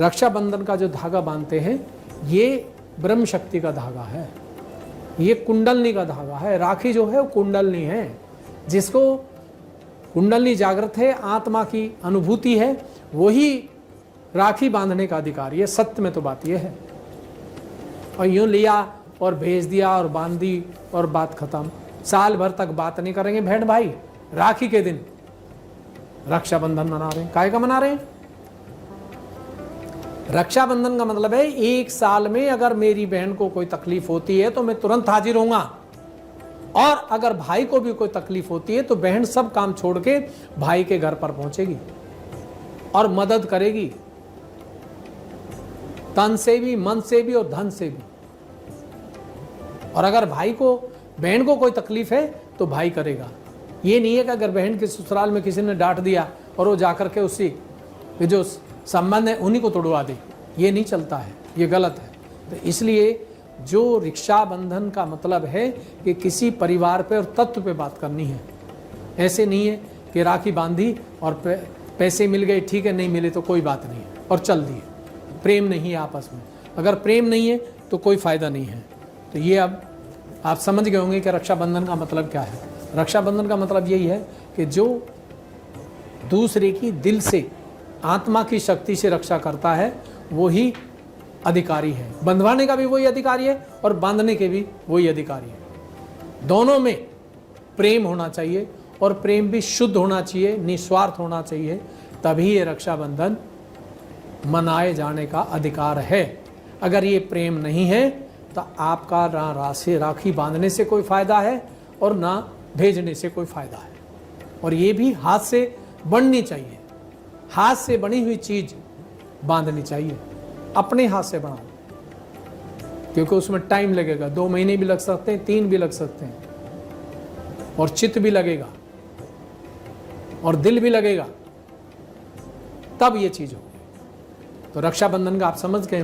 रक्षाबंधन का जो धागा बांधते हैं ये ब्रह्म शक्ति का धागा है, ये कुंडलनी का धागा है। राखी जो है वो कुंडलनी है, जिसको कुंडलनी जागृत है, आत्मा की अनुभूति है, वही राखी बांधने का अधिकारी है। सत्य में तो बात ये है। और यूं लिया और भेज दिया और बांध दी और बात खत्म, साल भर तक बात नहीं करेंगे बहन भाई। राखी के दिन रक्षाबंधन मना रहे हैं, काहे का मना रहे हैं? रक्षाबंधन का मतलब है एक साल में अगर मेरी बहन को कोई तकलीफ होती है तो मैं तुरंत हाजिर होऊंगा, और अगर भाई को भी कोई तकलीफ होती है तो बहन सब काम छोड़ के भाई के घर पर पहुंचेगी और मदद करेगी, तन से भी, मन से भी और धन से भी। और अगर भाई को, बहन को कोई तकलीफ है तो भाई करेगा। ये नहीं है कि अगर बहन के ससुराल में किसी ने डांट दिया और वो जाकर के उसी जो संबंध है उन्हीं को तोड़वा दे, ये नहीं चलता है, ये गलत है। तो इसलिए जो रक्षाबंधन का मतलब है कि किसी परिवार पे और तत्व पे बात करनी है। ऐसे नहीं है कि राखी बांधी और पैसे मिल गए, ठीक है, नहीं मिले तो कोई बात नहीं है और चल दिए। प्रेम नहीं है आपस में। अगर प्रेम नहीं है तो कोई फायदा नहीं है। तो ये अब आप समझ गए होंगे कि रक्षाबंधन का मतलब क्या है। रक्षाबंधन का मतलब यही है कि जो दूसरे की दिल से, आत्मा की शक्ति से रक्षा करता है वही अधिकारी है। बंधवाने का भी वही अधिकारी है और बांधने के भी वही अधिकारी है। दोनों में प्रेम होना चाहिए और प्रेम भी शुद्ध होना चाहिए, निस्वार्थ होना चाहिए, तभी ये रक्षाबंधन मनाए जाने का अधिकार है। अगर ये प्रेम नहीं है तो आपका ना राखी बांधने से कोई फायदा है और ना भेजने से कोई फायदा है। और ये भी हाथ से बननी चाहिए, हाथ से बनी हुई चीज बांधनी चाहिए, अपने हाथ से बनाओ, क्योंकि उसमें टाइम लगेगा, 2 महीने भी लग सकते हैं, 3 भी लग सकते हैं, और चित्त भी लगेगा और दिल भी लगेगा, तब ये चीज होगी। तो रक्षाबंधन का आप समझ गए।